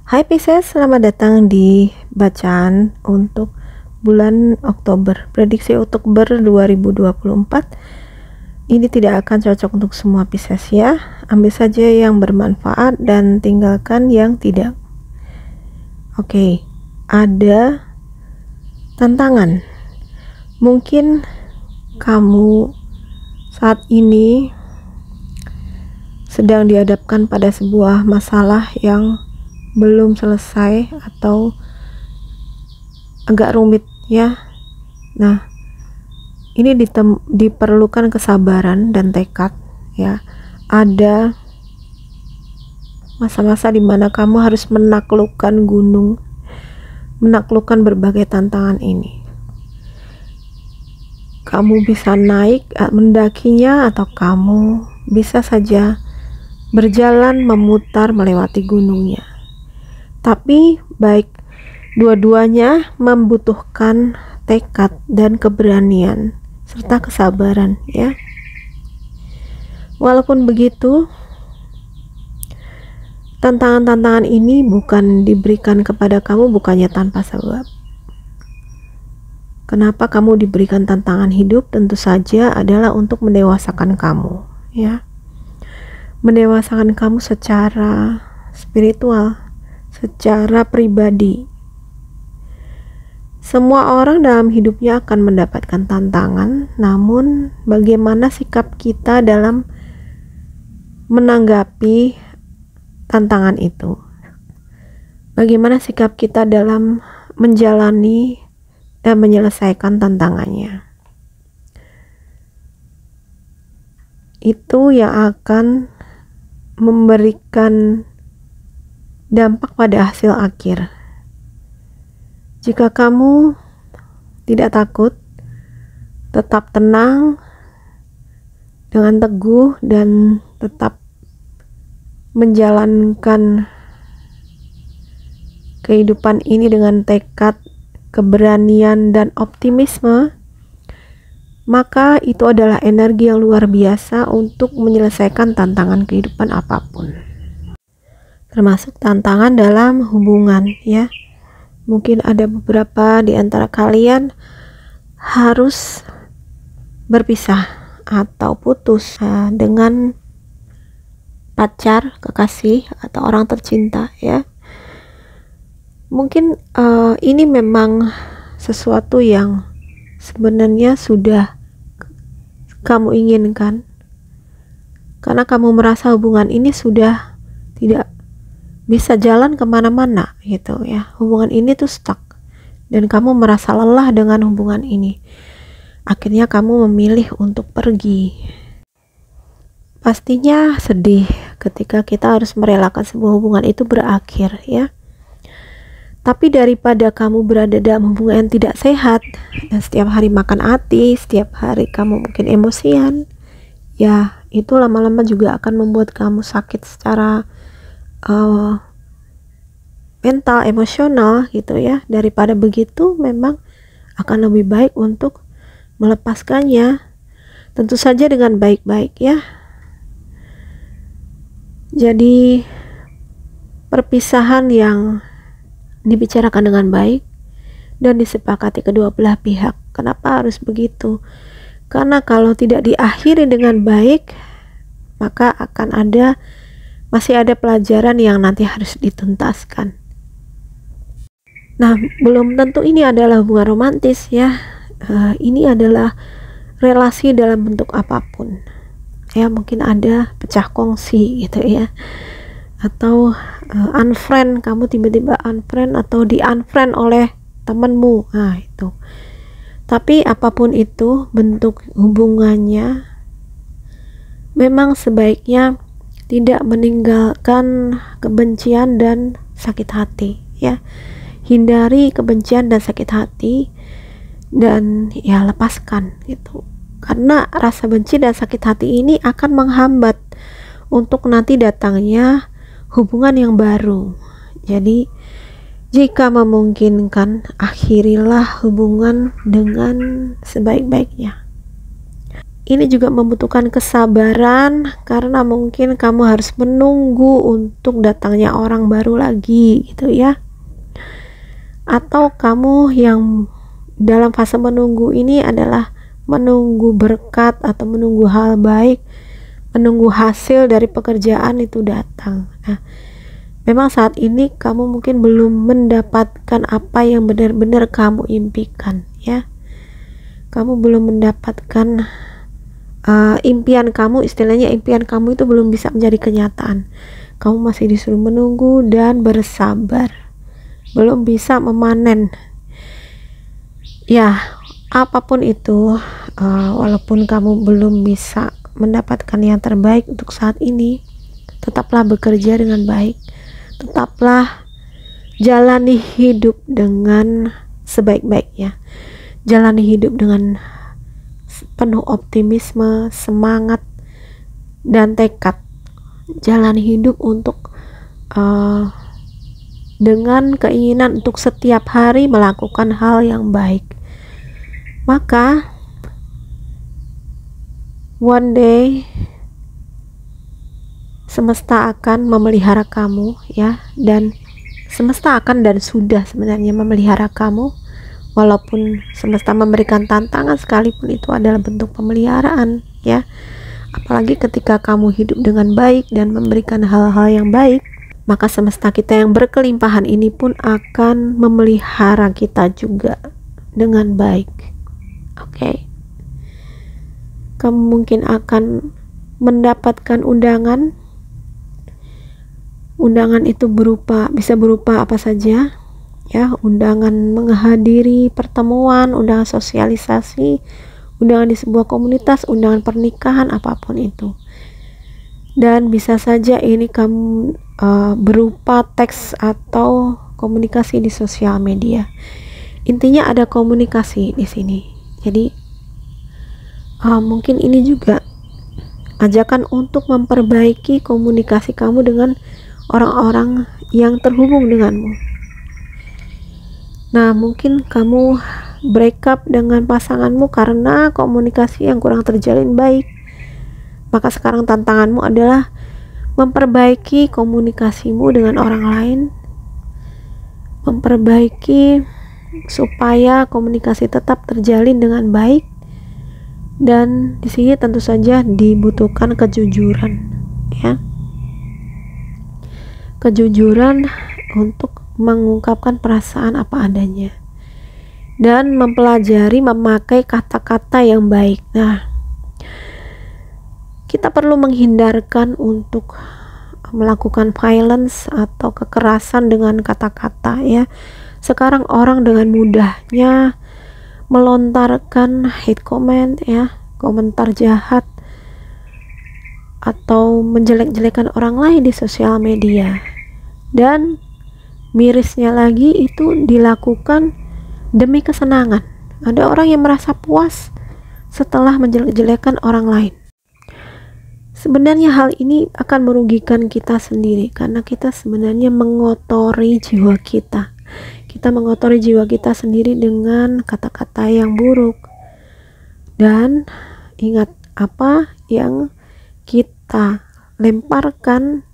Hai Pisces, selamat datang di bacaan untuk bulan Oktober. Prediksi Oktober 2024 ini tidak akan cocok untuk semua Pisces ya. Ambil saja yang bermanfaat dan tinggalkan yang tidak. Oke, ada tantangan. Mungkin kamu saat ini sedang dihadapkan pada sebuah masalah yang belum selesai atau agak rumit ya. Nah, ini diperlukan kesabaran dan tekad ya. Ada masa-masa di mana kamu harus menaklukkan gunung, menaklukkan berbagai tantangan ini. Kamu bisa naik mendakinya, atau kamu bisa saja berjalan memutar melewati gunungnya. Tapi baik dua-duanya membutuhkan tekad dan keberanian serta kesabaran ya. Walaupun begitu, tantangan-tantangan ini bukan diberikan kepada kamu bukannya tanpa sebab. Kenapa kamu diberikan tantangan hidup? Tentu saja adalah untuk mendewasakan kamu ya. Mendewasakan kamu secara spiritual, secara pribadi. Semua orang dalam hidupnya akan mendapatkan tantangan, namun bagaimana sikap kita dalam menanggapi tantangan itu? Bagaimana sikap kita dalam menjalani dan menyelesaikan tantangannya? Itu yang akan memberikan dampak pada hasil akhir. Jika kamu tidak takut, tetap tenang dengan teguh dan tetap menjalankan kehidupan ini dengan tekad, keberanian dan optimisme, maka itu adalah energi yang luar biasa untuk menyelesaikan tantangan kehidupan apapun, termasuk tantangan dalam hubungan ya. Mungkin ada beberapa di antara kalian harus berpisah atau putus dengan pacar, kekasih atau orang tercinta ya. Mungkin ini memang sesuatu yang sebenarnya sudah kamu inginkan, karena kamu merasa hubungan ini sudah tidak bisa jalan kemana-mana gitu ya. Hubungan ini tuh stuck dan kamu merasa lelah dengan hubungan ini. Akhirnya kamu memilih untuk pergi. Pastinya sedih ketika kita harus merelakan sebuah hubungan itu berakhir ya. Tapi daripada kamu berada dalam hubungan yang tidak sehat dan setiap hari makan hati, setiap hari kamu mungkin emosian, ya itu lama-lama juga akan membuat kamu sakit secara mental, emosional gitu ya. Daripada begitu, memang akan lebih baik untuk melepaskannya, tentu saja dengan baik-baik ya. Jadi perpisahan yang dibicarakan dengan baik dan disepakati kedua belah pihak. Kenapa harus begitu? Karena kalau tidak diakhiri dengan baik, maka akan masih ada pelajaran yang nanti harus dituntaskan. Nah, belum tentu ini adalah hubungan romantis ya. Ini adalah relasi dalam bentuk apapun ya. Mungkin ada pecah kongsi gitu ya, atau unfriend, kamu tiba-tiba unfriend atau di unfriend oleh temanmu. Nah itu. Tapi apapun itu bentuk hubungannya, memang sebaiknya tidak meninggalkan kebencian dan sakit hati ya. Hindari kebencian dan sakit hati dan ya lepaskan gitu. Karena rasa benci dan sakit hati ini akan menghambat untuk nanti datangnya hubungan yang baru. Jadi jika memungkinkan, akhirilah hubungan dengan sebaik-baiknya. ini juga membutuhkan kesabaran karena mungkin kamu harus menunggu untuk datangnya orang baru lagi gitu ya. Atau kamu yang dalam fase menunggu ini adalah menunggu berkat atau menunggu hal baik, menunggu hasil dari pekerjaan itu datang. Nah, memang saat ini kamu mungkin belum mendapatkan apa yang benar-benar kamu impikan ya. Kamu belum mendapatkan impian kamu, istilahnya impian kamu itu belum bisa menjadi kenyataan. Kamu masih disuruh menunggu dan bersabar, belum bisa memanen ya. Apapun itu, walaupun kamu belum bisa mendapatkan yang terbaik untuk saat ini, tetaplah bekerja dengan baik, tetaplah jalani hidup dengan sebaik-baiknya, jalani hidup dengan penuh optimisme, semangat, dan tekad. Jalani hidup untuk dengan keinginan untuk setiap hari melakukan hal yang baik. Maka one day semesta akan memelihara kamu ya, dan semesta akan dan sudah sebenarnya memelihara kamu. Walaupun semesta memberikan tantangan sekalipun, itu adalah bentuk pemeliharaan ya. Apalagi ketika kamu hidup dengan baik dan memberikan hal-hal yang baik, maka semesta kita yang berkelimpahan ini pun akan memelihara kita juga dengan baik. Oke. Kamu mungkin akan mendapatkan undangan. Undangan itu bisa berupa apa saja ya, undangan menghadiri pertemuan, undangan sosialisasi, undangan di sebuah komunitas, undangan pernikahan, apapun itu. Dan bisa saja ini kamu berupa teks atau komunikasi di sosial media. Intinya ada komunikasi di sini. Jadi mungkin ini juga ajakan untuk memperbaiki komunikasi kamu dengan orang-orang yang terhubung denganmu. Nah, mungkin kamu break up dengan pasanganmu karena komunikasi yang kurang terjalin baik. Maka sekarang tantanganmu adalah memperbaiki komunikasimu dengan orang lain, memperbaiki supaya komunikasi tetap terjalin dengan baik. Dan di sini tentu saja dibutuhkan kejujuran ya. Kejujuran untuk mengungkapkan perasaan apa adanya dan mempelajari memakai kata-kata yang baik. Nah, kita perlu menghindarkan untuk melakukan violence atau kekerasan dengan kata-kata ya. Sekarang orang dengan mudahnya melontarkan hate comment ya, komentar jahat atau menjelek-jelekan orang lain di sosial media. Dan mirisnya lagi, itu dilakukan demi kesenangan. Ada orang yang merasa puas setelah menjelek-jelekan orang lain. Sebenarnya hal ini akan merugikan kita sendiri, karena kita sebenarnya mengotori jiwa kita. Kita mengotori jiwa kita sendiri dengan kata-kata yang buruk. Dan ingat, apa yang kita lemparkan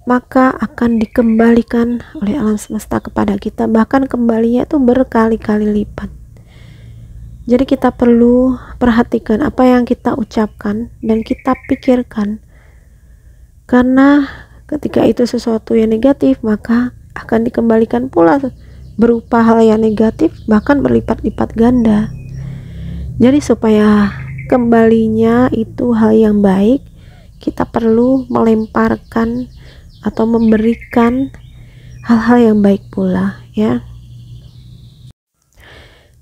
maka akan dikembalikan oleh alam semesta kepada kita, bahkan kembalinya itu berkali-kali lipat. Jadi kita perlu perhatikan apa yang kita ucapkan dan kita pikirkan, karena ketika itu sesuatu yang negatif maka akan dikembalikan pula berupa hal yang negatif, bahkan berlipat-lipat ganda. Jadi supaya kembalinya itu hal yang baik, kita perlu melemparkan atau memberikan hal-hal yang baik pula ya.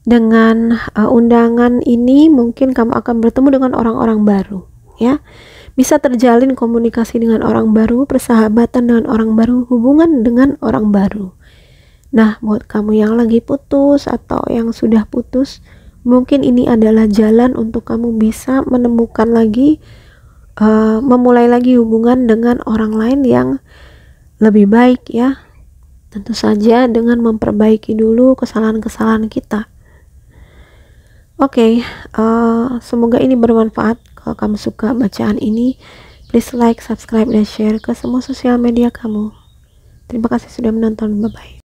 Dengan undangan ini mungkin kamu akan bertemu dengan orang-orang baru ya. Bisa terjalin komunikasi dengan orang baru, persahabatan dengan orang baru, hubungan dengan orang baru. Nah, buat kamu yang lagi putus atau yang sudah putus, mungkin ini adalah jalan untuk kamu bisa menemukan lagi, memulai lagi hubungan dengan orang lain yang lebih baik ya. Tentu saja dengan memperbaiki dulu kesalahan-kesalahan kita. Oke, semoga ini bermanfaat. Kalau kamu suka bacaan ini, please like, subscribe, dan share ke semua sosial media kamu. Terima kasih sudah menonton. Bye bye.